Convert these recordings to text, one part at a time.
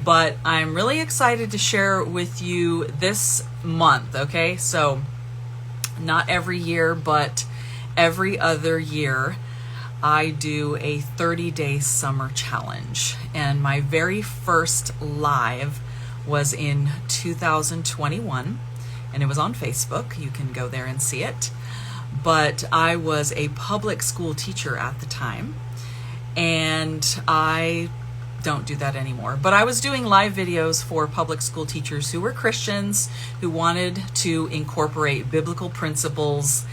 But I'm really excited to share with you this month, okay? So not every year, but every other year, I do a 30-day summer challenge. And my very first live was in 2021, and it was on Facebook. You can go there and see it. But I was a public school teacher at the time, and I don't do that anymore. But I was doing live videos for public school teachers who were Christians, who wanted to incorporate biblical principles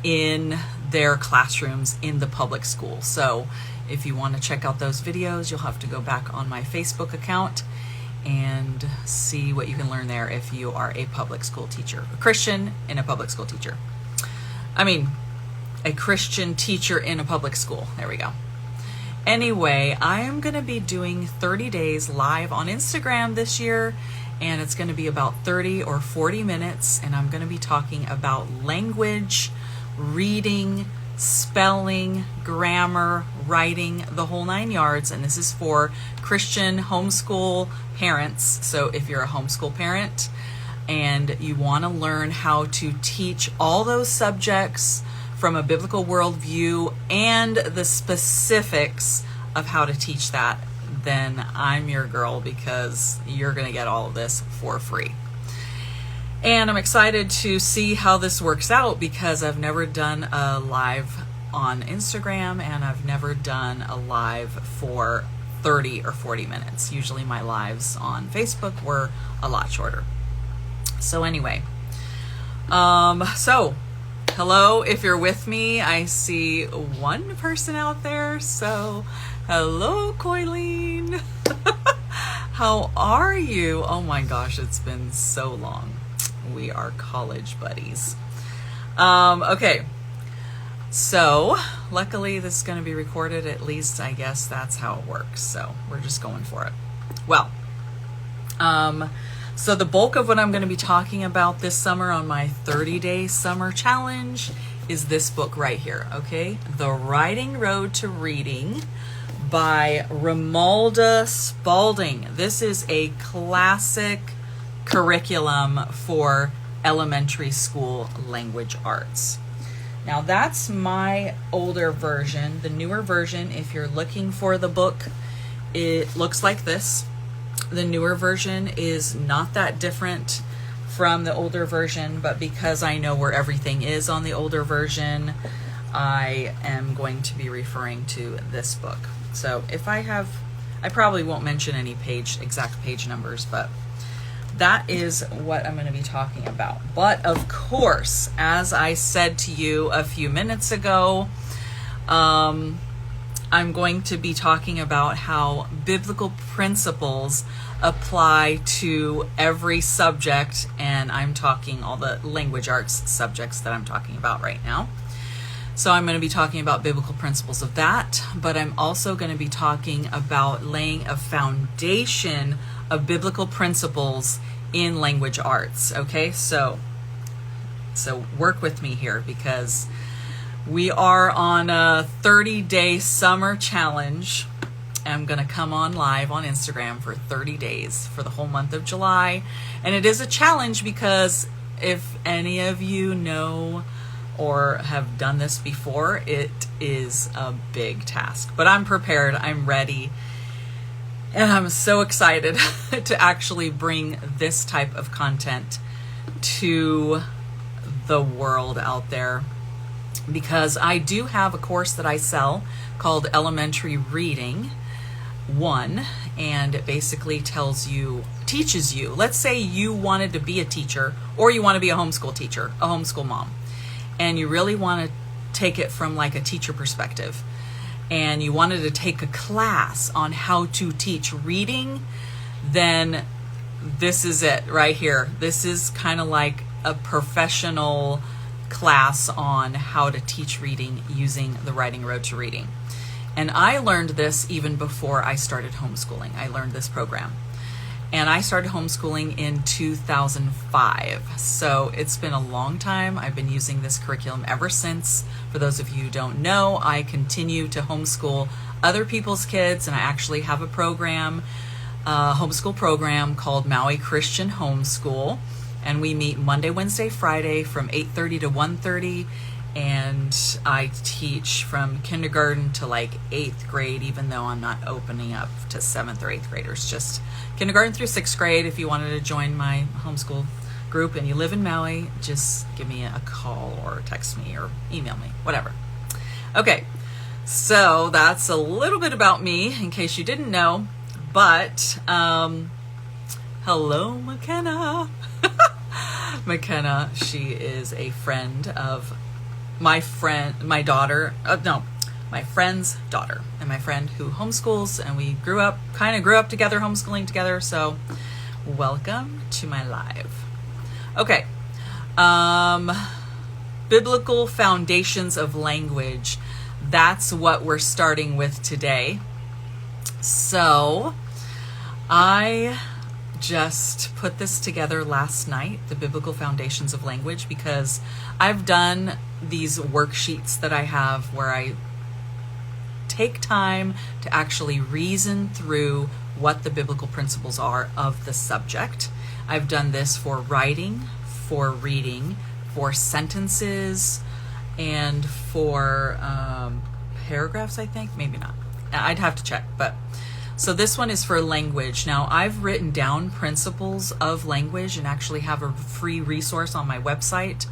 in their classrooms in the public school. So if you want to check out those videos, you'll have to go back on my Facebook account and see what you can learn there if you are a public school teacher, a Christian and a public school teacher. I mean, a Christian teacher in a public school. There we go. Anyway, I am going to be doing 30 days live on Instagram this year, and it's going to be about 30 or 40 minutes, and I'm going to be talking about language, reading, spelling, grammar, writing, the whole 9 yards. And this is for Christian homeschool parents. So if you're a homeschool parent and you want to learn how to teach all those subjects from a biblical worldview and the specifics of how to teach that, then I'm your girl, because you're going to get all of this for free. And I'm excited to see how this works out, because I've never done a live on Instagram, and I've never done a live for 30 or 40 minutes. Usually my lives on Facebook were a lot shorter. So anyway, hello, if you're with me. I see one person out there, so hello, Coileen. How are you? Oh my gosh, it's been so long. We are college buddies. Okay, so luckily this is going to be recorded. At least I guess that's how it works, so we're just going for it. Well, so the bulk of what I'm going to be talking about this summer on my 30-day summer challenge is this book right here, okay? The Writing Road to Reading by Romualda Spalding. This is a classic curriculum for elementary school language arts. Now that's my older version. The newer version, if you're looking for the book, it looks like this. The newer version is not that different from the older version, but because I know where everything is on the older version, I am going to be referring to this book. So if I probably won't mention any exact page numbers, but that is what I'm going to be talking about. But of course, as I said to you a few minutes ago, I'm going to be talking about how biblical principles apply to every subject, and I'm talking all the language arts subjects that I'm talking about right now. So I'm going to be talking about biblical principles of that, but I'm also going to be talking about laying a foundation of biblical principles in language arts. Okay, so work with me here, because we are on a 30-day summer challenge. I'm going to come on live on Instagram for 30 days for the whole month of July. And it is a challenge because if any of you know or have done this before, it is a big task. But I'm prepared, I'm ready, and I'm so excited to actually bring this type of content to the world out there. Because I do have a course that I sell called Elementary Reading 1, and it basically teaches you, let's say you wanted to be a teacher, or you want to be a homeschool teacher, a homeschool mom, and you really want to take it from like a teacher perspective, and you wanted to take a class on how to teach reading, then this is it right here. This is kind of like a professional class on how to teach reading using the Writing Road to Reading. And I learned this even before I started homeschooling. I learned this program. And I started homeschooling in 2005. So it's been a long time. I've been using this curriculum ever since. For those of you who don't know, I continue to homeschool other people's kids, and I actually have a program homeschool program called Maui Christian Homeschool. And we meet Monday, Wednesday, Friday from 8:30 to 1:30. And I teach from kindergarten to like 8th grade, even though I'm not opening up to 7th or 8th graders, just kindergarten through 6th grade. If you wanted to join my homeschool group and you live in Maui, just give me a call or text me or email me, whatever. Okay, so that's a little bit about me in case you didn't know. But hello, McKenna. McKenna, she is a friend of my friend's daughter, and my friend who homeschools, and we grew up together, homeschooling together. So welcome to my live. Okay. Biblical foundations of language. That's what we're starting with today. So I just put this together last night, the biblical foundations of language, because I've done these worksheets that I have where I take time to actually reason through what the biblical principles are of the subject. I've done this for writing, for reading, for sentences, and for paragraphs, I think. Maybe not. I'd have to check, but so this one is for language. Now, I've written down principles of language and actually have a free resource on my website,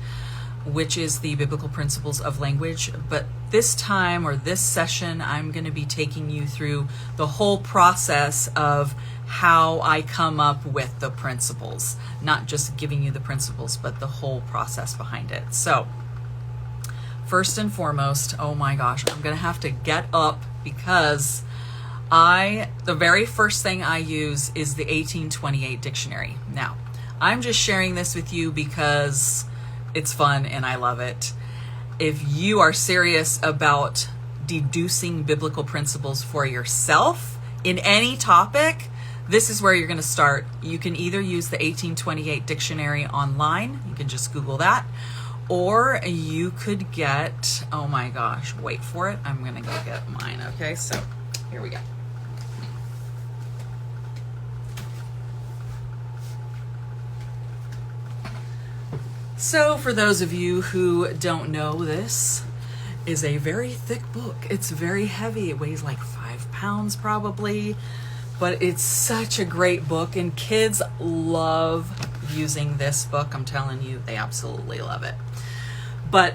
which is the biblical principles of language. But this time, or this session, I'm going to be taking you through the whole process of how I come up with the principles, not just giving you the principles, but the whole process behind it. So first and foremost, oh my gosh, I'm going to have to get up because the very first thing I use is the 1828 dictionary. Now, I'm just sharing this with you because it's fun and I love it. If you are serious about deducing biblical principles for yourself in any topic, this is where you're going to start. You can either use the 1828 dictionary online. You can just Google that. Or you could get, oh my gosh, wait for it. I'm going to go get mine. Okay, so here we go. So for those of you who don't know, this is a very thick book. It's very heavy. It weighs like 5 pounds probably, but it's such a great book and kids love using this book. I'm telling you, they absolutely love it. But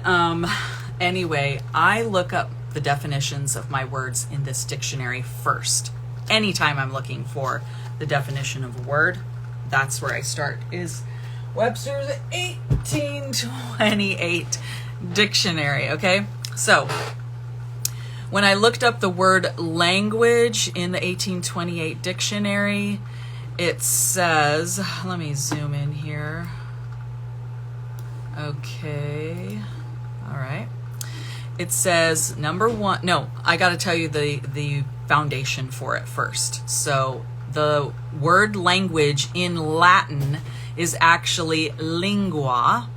anyway, I look up the definitions of my words in this dictionary first. Anytime I'm looking for the definition of a word, that's where I start, is Webster's 1828 dictionary, okay? So when I looked up the word language in the 1828 dictionary, it says, let me zoom in here. Okay, all right. It says number one, no, I got to tell you the foundation for it first. So the word language in Latin is actually lingua.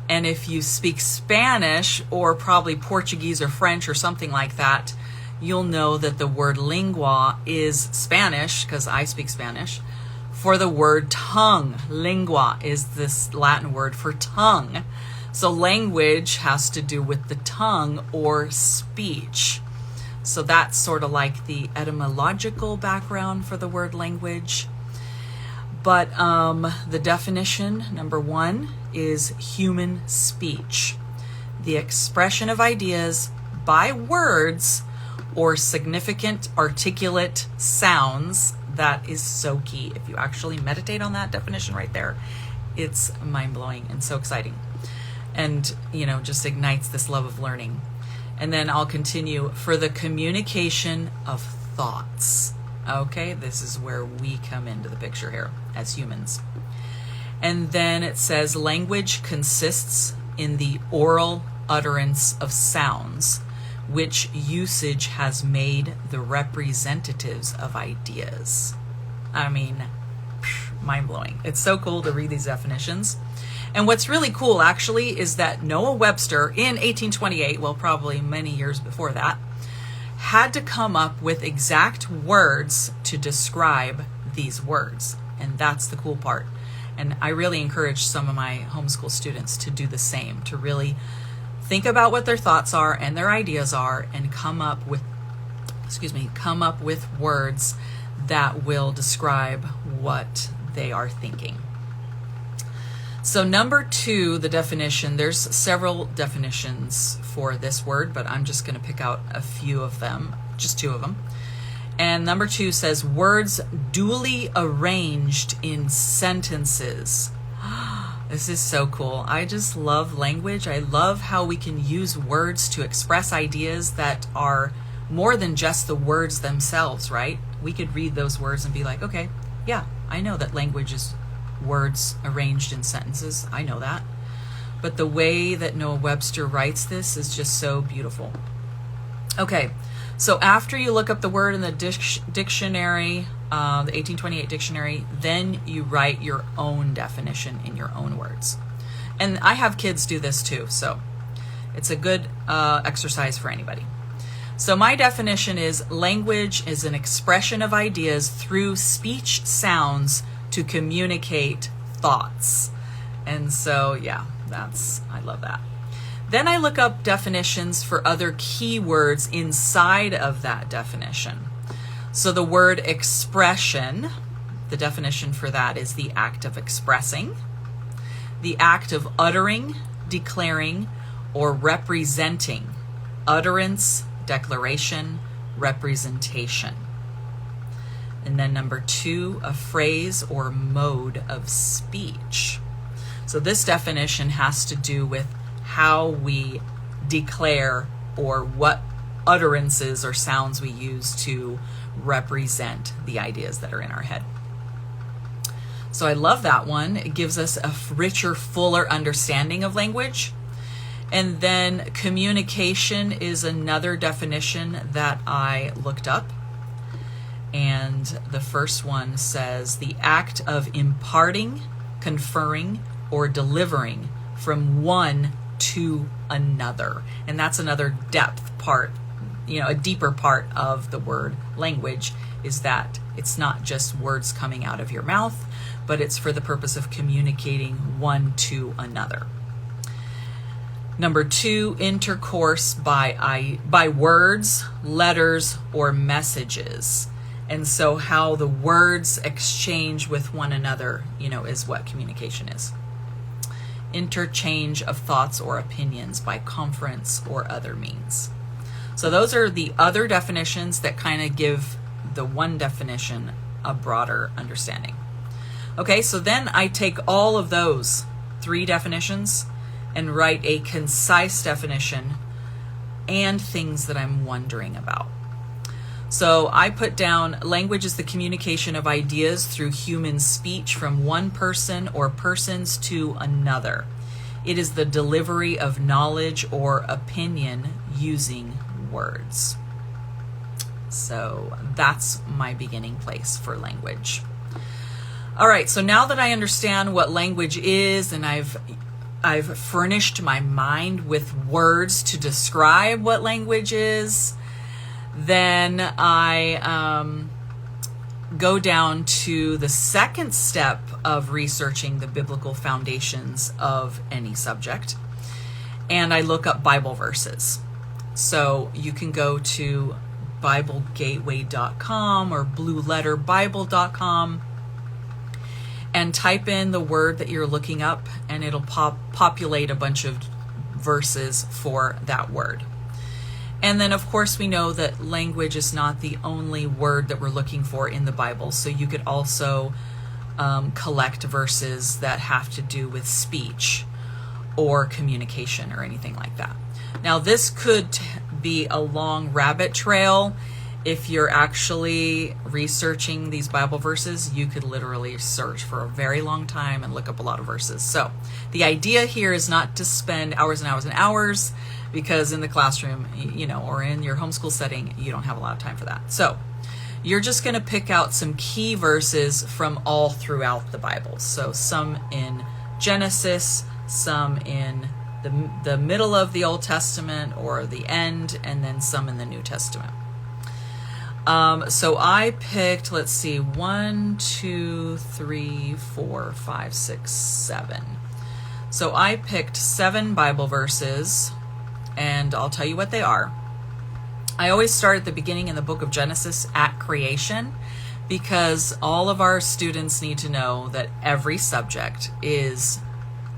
And if you speak Spanish or probably Portuguese or French or something like that, you'll know that the word lingua is Spanish, because I speak Spanish, for the word tongue. Lingua is this Latin word for tongue. So language has to do with the tongue or speech. So that's sort of like the etymological background for the word language. But the definition, number one, is human speech. The expression of ideas by words or significant articulate sounds. That is so key. If you actually meditate on that definition right there, it's mind-blowing and so exciting. And, just ignites this love of learning. And then I'll continue for the communication of thoughts. Okay, this is where we come into the picture here as humans. And then it says language consists in the oral utterance of sounds, which usage has made the representatives of ideas. I mean, mind-blowing. It's so cool to read these definitions. And what's really cool, actually, is that Noah Webster in 1828, well, probably many years before that, had to come up with exact words to describe these words. And that's the cool part. And I really encourage some of my homeschool students to do the same, to really think about what their thoughts are and their ideas are and come up with words that will describe what they are thinking. So number 2, the definition, there's several definitions for this word, but I'm just going to pick out a few of them, just 2 of them. And number 2 says words duly arranged in sentences. This is so cool. I just love language. I love how we can use words to express ideas that are more than just the words themselves, right? We could read those words and be like, okay, yeah, I know that language is words arranged in sentences. I know that. But the way that Noah Webster writes this is just so beautiful. Okay, so after you look up the word in the dictionary, the 1828 dictionary, then you write your own definition in your own words. And I have kids do this too, so it's a good exercise for anybody. So my definition is language is an expression of ideas through speech sounds to communicate thoughts. And so, yeah, I love that. Then I look up definitions for other keywords inside of that definition. So the word expression, the definition for that is the act of expressing, the act of uttering, declaring, or representing. Utterance, declaration, representation. And then number 2, a phrase or mode of speech. So this definition has to do with how we declare or what utterances or sounds we use to represent the ideas that are in our head. So I love that one. It gives us a richer, fuller understanding of language. And then communication is another definition that I looked up. And the first one says the act of imparting, conferring, or delivering from one to another. And that's another depth part, a deeper part of the word language, is that it's not just words coming out of your mouth, but it's for the purpose of communicating one to another. Number 2, intercourse by words, letters, or messages. And so how the words exchange with one another, is what communication is. Interchange of thoughts or opinions by conference or other means. So those are the other definitions that kind of give the one definition a broader understanding. Okay, so then I take all of those 3 definitions and write a concise definition and things that I'm wondering about. So I put down language is the communication of ideas through human speech from one person or persons to another. It is the delivery of knowledge or opinion using words. So that's my beginning place for language. All right, so now that I understand what language is and I've furnished my mind with words to describe what language is, then I go down to the second step of researching the biblical foundations of any subject, and I look up Bible verses. So you can go to BibleGateway.com or BlueLetterBible.com and type in the word that you're looking up, and it'll populate a bunch of verses for that word. And then, of course, we know that language is not the only word that we're looking for in the Bible. So you could also collect verses that have to do with speech or communication or anything like that. Now, this could be a long rabbit trail. If you're actually researching these Bible verses, you could literally search for a very long time and look up a lot of verses. So the idea here is not to spend hours and hours and hours, because in the classroom, or in your homeschool setting, you don't have a lot of time for that. So you're just going to pick out some key verses from all throughout the Bible. So some in Genesis, some in the middle of the Old Testament or the end, and then some in the New Testament. So I picked, let's see, 1, 2, 3, 4, 5, 6, 7. So I picked 7 Bible verses, and I'll tell you what they are. I always start at the beginning in the book of Genesis at creation, because all of our students need to know that every subject is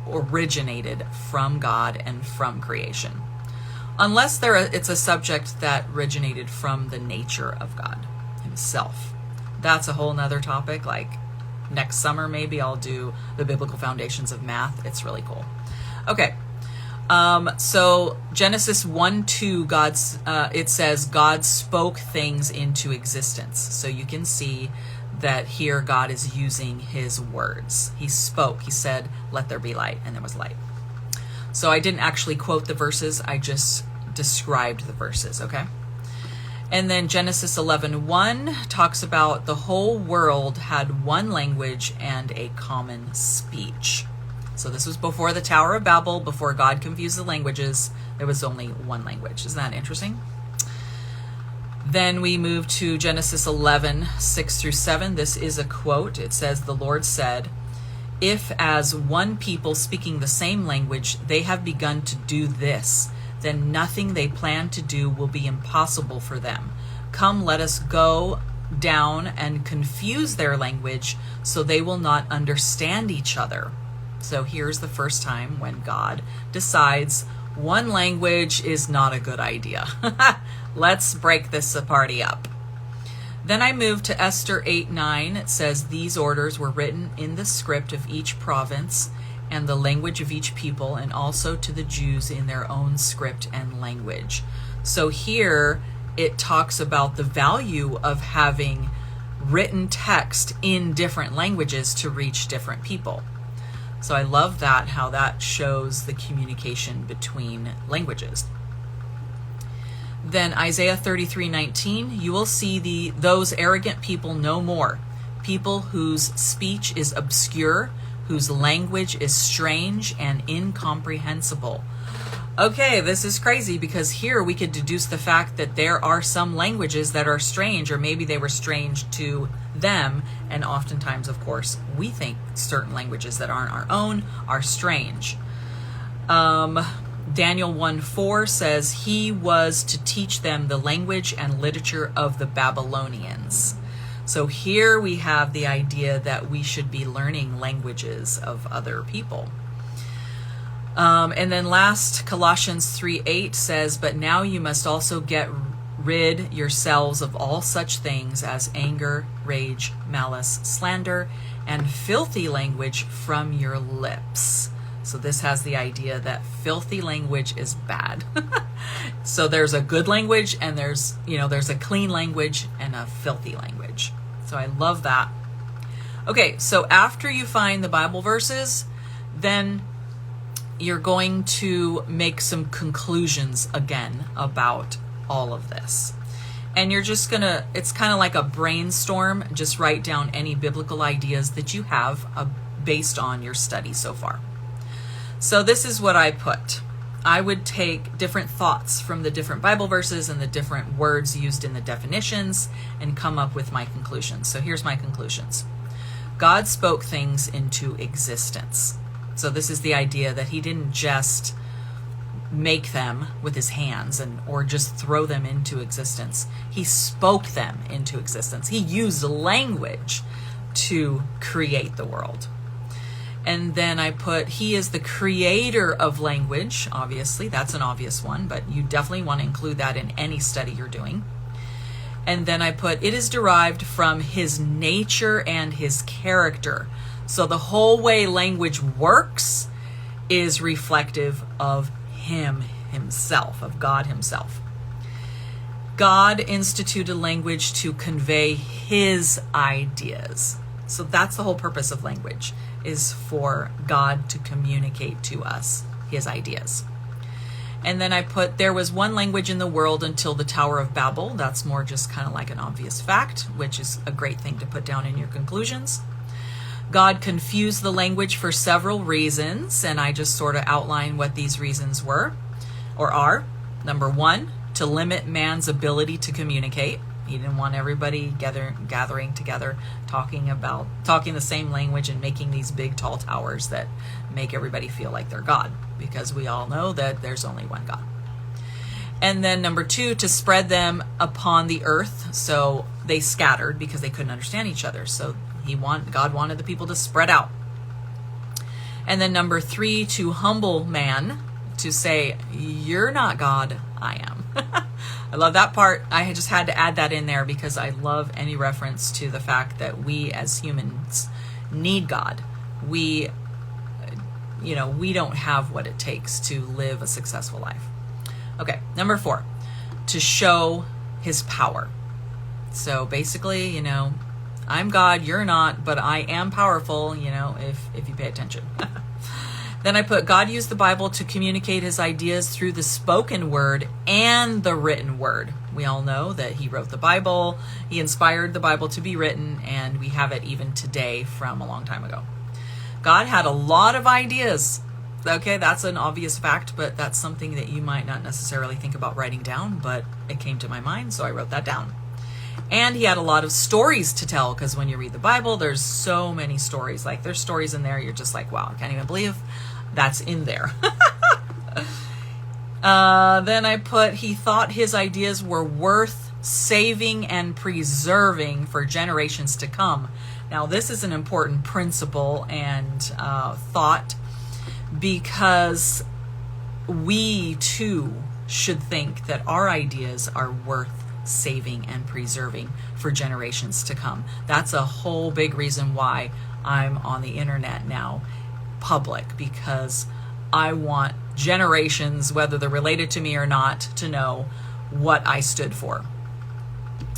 originated from God and from creation. Unless it's a subject that originated from the nature of God himself. That's a whole nother topic. Like next summer, maybe I'll do the biblical foundations of math. It's really cool. Okay. So Genesis 1:2, it says God spoke things into existence. So you can see that here God is using his words. He spoke. He said, "Let there be light," and there was light. So I didn't actually quote the verses. I just described the verses, okay? And then Genesis 11:1 talks about the whole world had one language and a common speech. So this was before the Tower of Babel, before God confused the languages. There was only one language. Isn't that interesting? Then we move to Genesis 11:6-7. This is a quote. It says, "The Lord said, if as one people speaking the same language, they have begun to do this, then nothing they plan to do will be impossible for them. Come, let us go down and confuse their language so they will not understand each other." So here's the first time when God decides one language is not a good idea. Let's break this party up. Then I move to Esther 8:9. It says, "These orders were written in the script of each province and the language of each people, and also to the Jews in their own script and language." So here it talks about the value of having written text in different languages to reach different people. So I love that, how that shows the communication between languages. Then Isaiah 33:19, "You will see those arrogant people no more, people whose speech is obscure, whose language is strange and incomprehensible." Okay, this is crazy, because here we could deduce the fact that there are some languages that are strange, or maybe they were strange to them, and oftentimes, of course, we think certain languages that aren't our own are strange. Daniel 1:4 says, "He was to teach them the language and literature of the Babylonians." So here we have the idea that we should be learning languages of other people. And then last, Colossians 3:8 says, "But now you must also get rid yourselves of all such things as anger, rage, malice, slander, and filthy language from your lips." So this has the idea that filthy language is bad. So there's a good language, and there's a clean language and a filthy language. So I love that. Okay, so after you find the Bible verses, then you're going to make some conclusions again about all of this. And you're just gonna, it's kind of like a brainstorm, just write down any biblical ideas that you have based on your study so far. So this is what I put. I would take different thoughts from the different Bible verses and the different words used in the definitions and come up with my conclusions. So here's my conclusions. God spoke things into existence. So this is the idea that he didn't just make them with his hands or just throw them into existence. He spoke them into existence. He used language to create the world. And then I put, he is the creator of language. Obviously, that's an obvious one, but you definitely want to include that in any study you're doing. And then I put, it is derived from his nature and his character. So the whole way language works is reflective of him himself, of God himself. God instituted language to convey his ideas. So that's the whole purpose of language, is for God to communicate to us his ideas. And then I put, there was one language in the world until the Tower of Babel. That's more just kind of like an obvious fact, which is a great thing to put down in your conclusions. God confused the language for several reasons, and I just sort of outline what these reasons were or are. Number one, to limit man's ability to communicate. He didn't want everybody gathering together, talking the same language and making these big tall towers that make everybody feel like they're God, because we all know that there's only one God. And then number 2, to spread them upon the earth. So they scattered because they couldn't understand each other. So God wanted the people to spread out. And then number 3, to humble man, to say, you're not God, I am. I love that part. I just had to add that in there because I love any reference to the fact that we as humans need God. We don't have what it takes to live a successful life. Okay, number 4, to show his power. So basically, I'm God, you're not, but I am powerful, if you pay attention. Then I put, God used the Bible to communicate his ideas through the spoken word and the written word. We all know that he wrote the Bible, he inspired the Bible to be written, and we have it even today from a long time ago. God had a lot of ideas. Okay, that's an obvious fact, but that's something that you might not necessarily think about writing down, but it came to my mind, so I wrote that down. And he had a lot of stories to tell, because when you read the Bible, there's so many stories. Like, there's stories in there, you're just like, wow, I can't even believe that's in there. Then I put, he thought his ideas were worth saving and preserving for generations to come. Now, this is an important principle and thought, because we too should think that our ideas are worth saving and preserving for generations to come. That's a whole big reason why I'm on the internet now, public, because I want generations, whether they're related to me or not, to know what I stood for.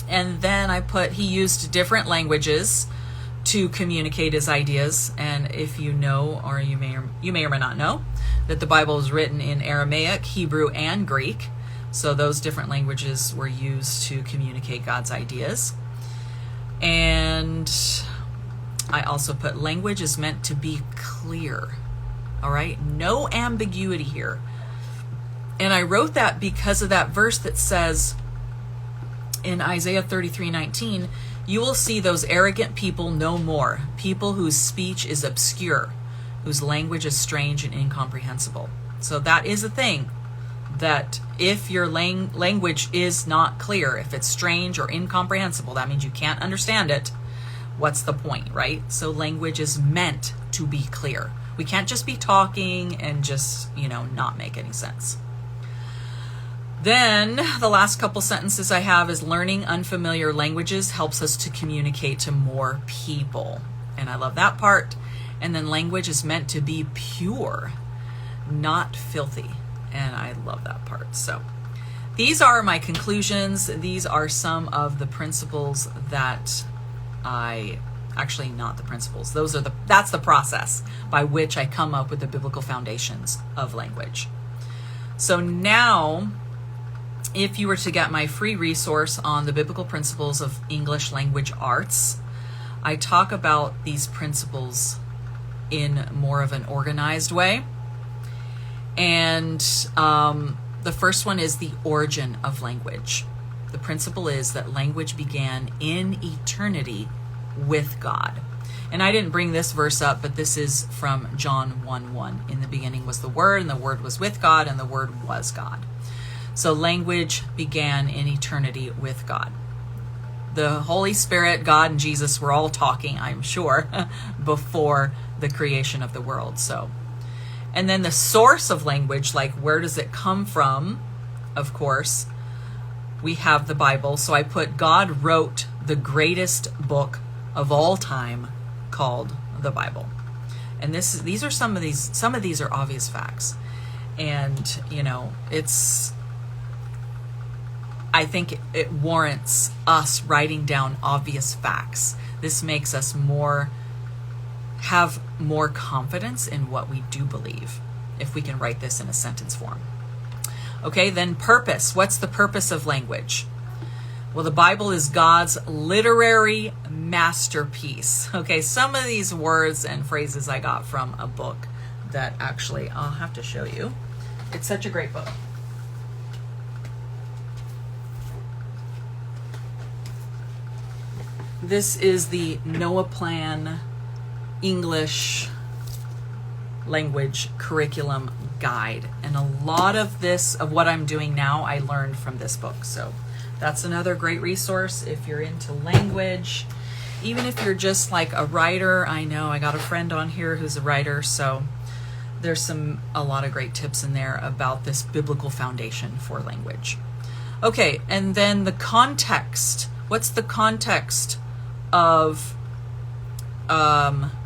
And then I put, he used different languages to communicate his ideas. And if you know, or you may or may not know, that the Bible is written in Aramaic, Hebrew, and Greek. So those different languages were used to communicate God's ideas. And I also put, language is meant to be clear. All right, no ambiguity here. And I wrote that because of that verse that says in Isaiah 33:19, you will see those arrogant people no more, people whose speech is obscure, whose language is strange and incomprehensible. So that is a thing, that if your language is not clear, if it's strange or incomprehensible, that means you can't understand it. What's the point, right? So language is meant to be clear. We can't just be talking and just, not make any sense. Then the last couple sentences I have is, learning unfamiliar languages helps us to communicate to more people. And I love that part. And then language is meant to be pure, not filthy. And I love that part. So these are my conclusions. These are some of the principles that not the principles. That's the process by which I come up with the biblical foundations of language. So now, if you were to get my free resource on the biblical principles of English language arts, I talk about these principles in more of an organized way. And the first one is the origin of language. The principle is that language began in eternity with God. And I didn't bring this verse up, but this is from John 1:1. In the beginning was the Word, and the Word was with God, and the Word was God. So language began in eternity with God. The Holy Spirit, God, and Jesus were all talking, I'm sure, before the creation of the world. And then the source of language, like where does it come from? Of course, we have the Bible. So I put, God wrote the greatest book of all time called the Bible. And these are some of these are obvious facts. And, I think it warrants us writing down obvious facts. This makes us have more confidence in what we do believe, if we can write this in a sentence form. Okay, then purpose. What's the purpose of language? Well, the Bible is God's literary masterpiece. Okay, some of these words and phrases I got from a book that actually I'll have to show you. It's such a great book. This is the NOAA Plan English Language Curriculum Guide. And a lot of this, of what I'm doing now, I learned from this book. So that's another great resource if you're into language. Even if you're just like a writer, I know I got a friend on here who's a writer, so there's a lot of great tips in there about this biblical foundation for language. Okay, and then the context. What's the context of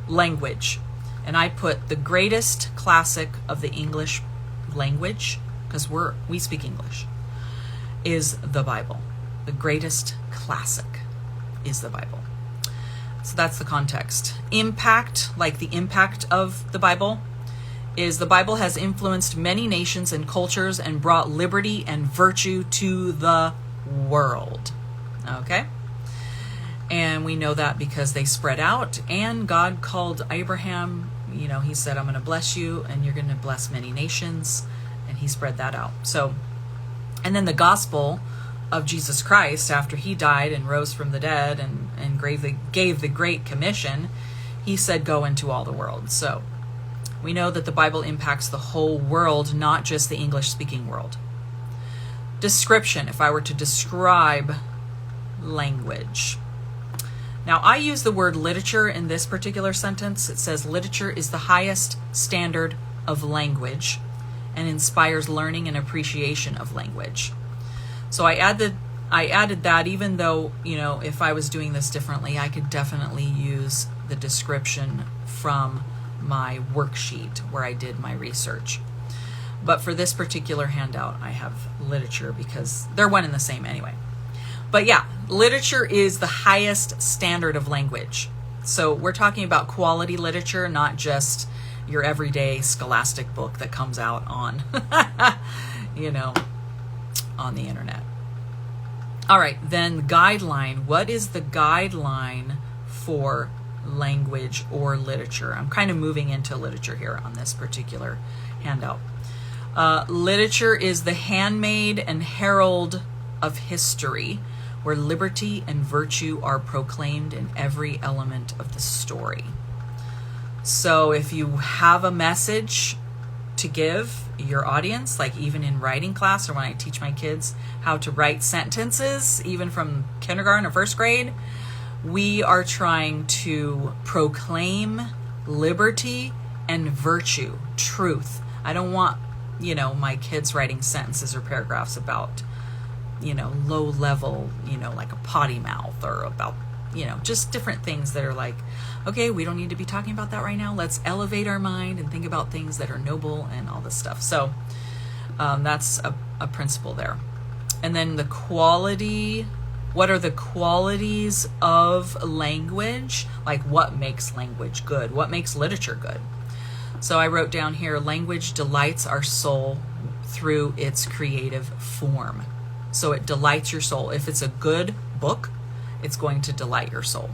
language? And I put the greatest classic of the English language, because we speak English, is the Bible. The greatest classic is the Bible. So that's the context. Impact, like the impact of the Bible, is the Bible has influenced many nations and cultures and brought liberty and virtue to the world. Okay? And we know that because they spread out, and God called Abraham, he said, I'm going to bless you and you're going to bless many nations, and he spread that out. So, and then the gospel of Jesus Christ, after he died and rose from the dead and gave the Great Commission, he said, go into all the world. So we know that the Bible impacts the whole world, not just the English-speaking world. Description, if I were to describe language. Now, I use the word literature in this particular sentence. It says, literature is the highest standard of language and inspires learning and appreciation of language. So I added that, even though, if I was doing this differently, I could definitely use the description from my worksheet where I did my research. But for this particular handout, I have literature because they're one and the same anyway. But yeah, literature is the highest standard of language. So we're talking about quality literature, not just your everyday scholastic book that comes out on, on the internet. All right, then guideline. What is the guideline for language or literature? I'm kind of moving into literature here on this particular handout. Literature is the handmaid and herald of history, where liberty and virtue are proclaimed in every element of the story. So if you have a message to give your audience, like even in writing class, or when I teach my kids how to write sentences, even from kindergarten or first grade, we are trying to proclaim liberty and virtue, truth. I don't want, my kids writing sentences or paragraphs about, low level, like a potty mouth, or about, just different things that are like, okay, we don't need to be talking about that right now. Let's elevate our mind and think about things that are noble and all this stuff. So that's a principle there. And then the quality, what are the qualities of language? Like, what makes language good? What makes literature good? So I wrote down here, language delights our soul through its creative form. So it delights your soul. If it's a good book, it's going to delight your soul.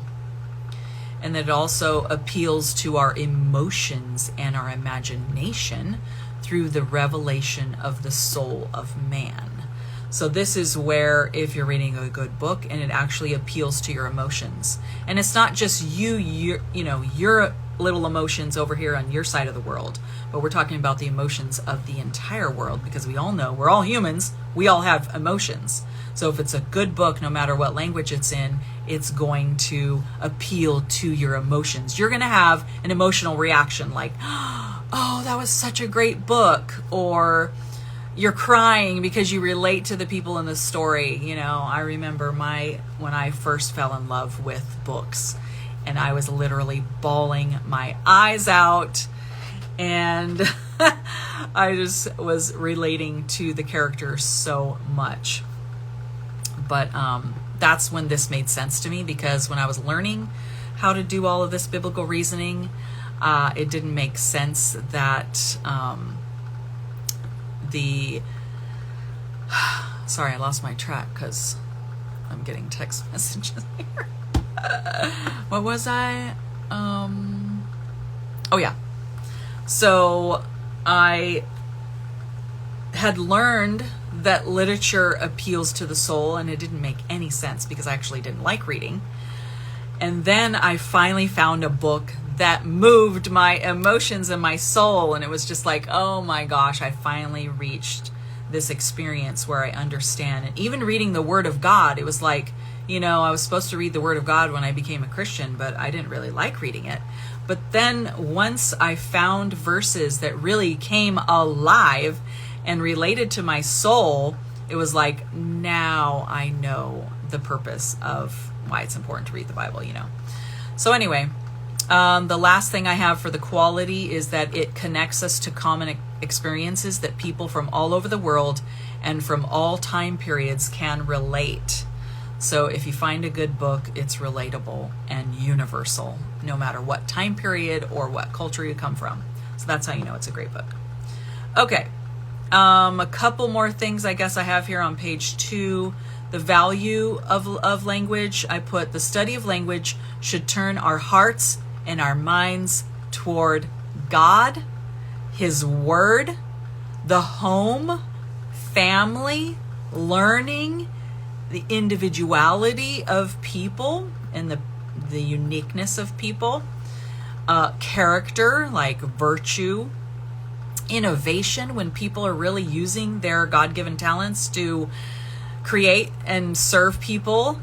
And then it also appeals to our emotions and our imagination through the revelation of the soul of man. So this is where, if you're reading a good book and it actually appeals to your emotions, and it's not just your little emotions over here on your side of the world, but we're talking about the emotions of the entire world, because we all know we're all humans. We all have emotions. So if it's a good book, no matter what language it's in, it's going to appeal to your emotions. You're going to have an emotional reaction like, oh, that was such a great book. Or you're crying because you relate to the people in the story. I remember when I first fell in love with books, and I was literally bawling my eyes out, and I just was relating to the characters so much. But that's when this made sense to me, because when I was learning how to do all of this biblical reasoning, it didn't make sense that sorry, I lost my track because I'm getting text messages here. What was I? Oh yeah. So I had learned that literature appeals to the soul, and it didn't make any sense because I actually didn't like reading. And then I finally found a book that moved my emotions and my soul. And it was just like, oh my gosh, I finally reached this experience where I understand. And even reading the Word of God, it was like, I was supposed to read the Word of God when I became a Christian, but I didn't really like reading it. But then once I found verses that really came alive and related to my soul, it was like, now I know the purpose of why it's important to read the Bible, So anyway, the last thing I have for the quality is that it connects us to common experiences that people from all over the world and from all time periods can relate. So if you find a good book, it's relatable and universal, no matter what time period or what culture you come from. So that's how you know it's a great book. Okay, a couple more things I guess I have here on page 2. The value of language. I put the study of language should turn our hearts and our minds toward God, His Word, the home, family, learning, the individuality of people and the uniqueness of people, character, like virtue, innovation, when people are really using their God-given talents to create and serve people.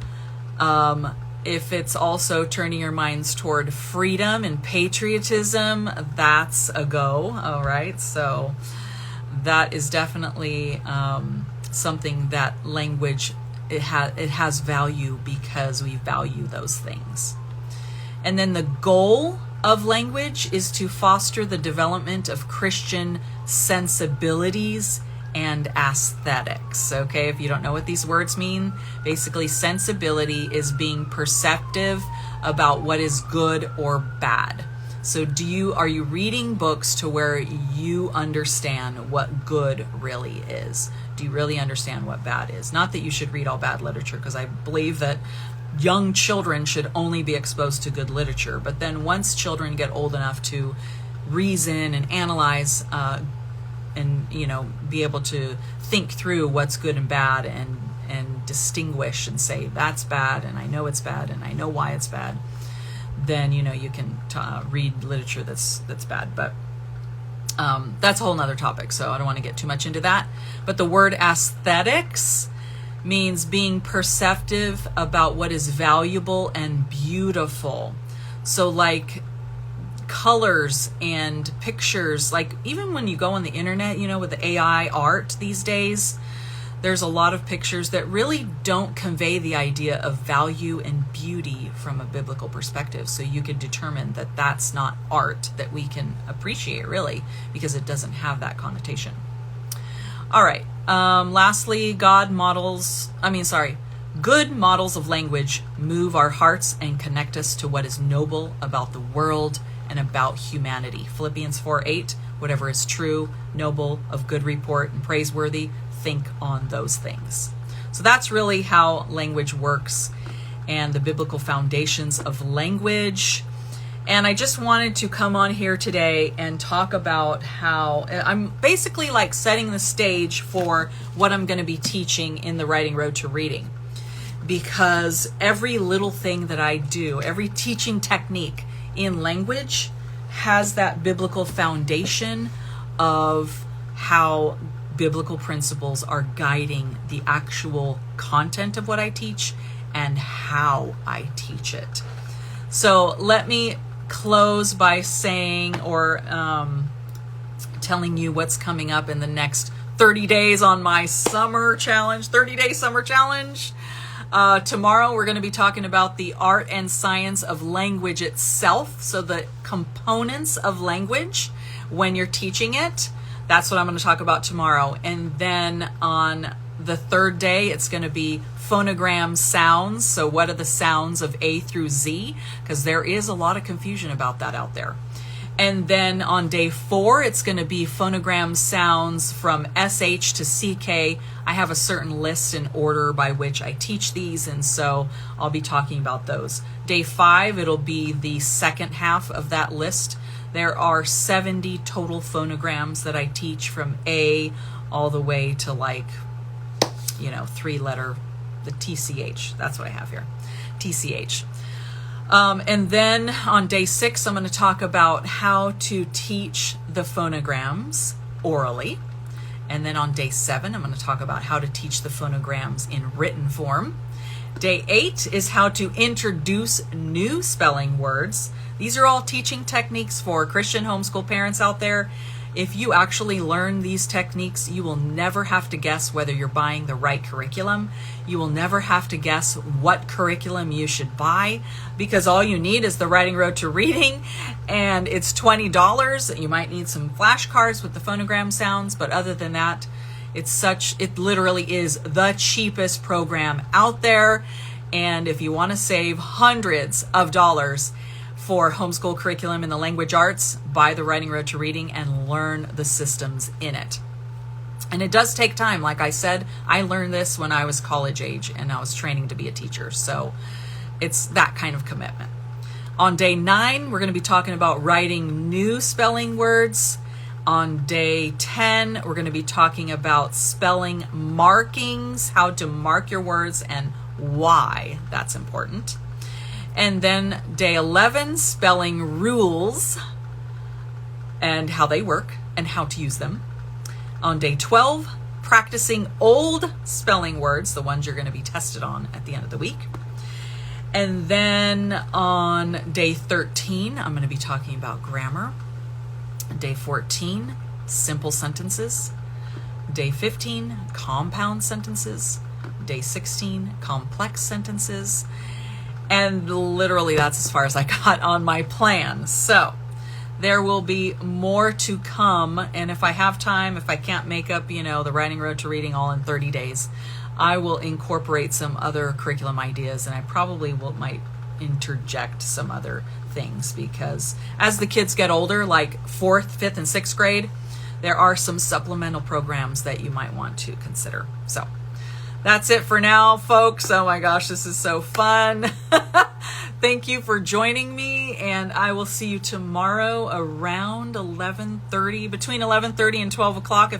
If it's also turning your minds toward freedom and patriotism, that's a go. All right. So that is definitely something that language, it has value because we value those things. And then the goal of language is to foster the development of Christian sensibilities and aesthetics. Okay, if you don't know what these words mean, basically sensibility is being perceptive about what is good or bad. So are you reading books to where you understand what good really is? Do you really understand what bad is? Not that you should read all bad literature, because I believe that young children should only be exposed to good literature. But then once children get old enough to reason and analyze and be able to think through what's good and bad and distinguish and say that's bad and I know it's bad and I know why it's bad, then you can read literature that's bad. But that's a whole nother topic, so I don't want to get too much into that. But the word aesthetics means being perceptive about what is valuable and beautiful. So like colors and pictures, like even when you go on the internet, with the AI art these days, there's a lot of pictures that really don't convey the idea of value and beauty from a biblical perspective. So you could determine that that's not art that we can appreciate, really, because it doesn't have that connotation. All right. Lastly, good models of language move our hearts and connect us to what is noble about the world and about humanity. Philippians 4:8, whatever is true, noble, of good report, and praiseworthy, think on those things. So that's really how language works and the biblical foundations of language. And I just wanted to come on here today and talk about how I'm basically like setting the stage for what I'm going to be teaching in the Writing Road to Reading. Because every little thing that I do, every teaching technique in language has that biblical foundation of how biblical principles are guiding the actual content of what I teach and how I teach it. So let me close by saying or telling you what's coming up in the next 30 days on my summer challenge, 30-day summer challenge. Tomorrow we're going to be talking about the art and science of language itself. So the components of language when you're teaching it. That's what I'm going to talk about tomorrow. And then on the third day, it's going to be phonogram sounds. So what are the sounds of A through Z? Because there is a lot of confusion about that out there. And then on day 4, it's going to be phonogram sounds from SH to CK. I have a certain list and order by which I teach these, and so I'll be talking about those. Day 5, it'll be the second half of that list. There are 70 total phonograms that I teach from A all the way to 3-letter, the TCH. That's what I have here, TCH. And then on day 6, I'm going to talk about how to teach the phonograms orally. And then on day 7, I'm going to talk about how to teach the phonograms in written form. Day 8 is how to introduce new spelling words. These are all teaching techniques for Christian homeschool parents out there. If you actually learn these techniques, you will never have to guess whether you're buying the right curriculum. You will never have to guess what curriculum you should buy, because all you need is the Writing Road to Reading, and it's $20. You might need some flashcards with the phonogram sounds, but other than that, it literally is the cheapest program out there. And if you want to save hundreds of dollars for homeschool curriculum in the language arts, buy the Writing Road to Reading and learn the systems in it. And it does take time. Like I said, I learned this when I was college age and I was training to be a teacher. So it's that kind of commitment. On day 9, we're going to be talking about writing new spelling words. On day 10, we're going to be talking about spelling markings, how to mark your words and why that's important. And then day 11, spelling rules and how they work and how to use them. On day 12, practicing old spelling words, the ones you're going to be tested on at the end of the week. And then on day 13, I'm going to be talking about grammar. Day 14, simple sentences. Day 15, compound sentences. Day 16, complex sentences. And literally that's as far as I got on my plan. So there will be more to come. And if I have time, if I can't make up, the Writing Road to Reading all in 30 days, I will incorporate some other curriculum ideas, and I probably might interject some other things, because as the kids get older, like 4th, 5th, and 6th grade, there are some supplemental programs that you might want to consider. So that's it for now, folks. Oh my gosh, this is so fun. Thank you for joining me, and I will see you tomorrow around 11:30, between 11:30 and 12 o'clock.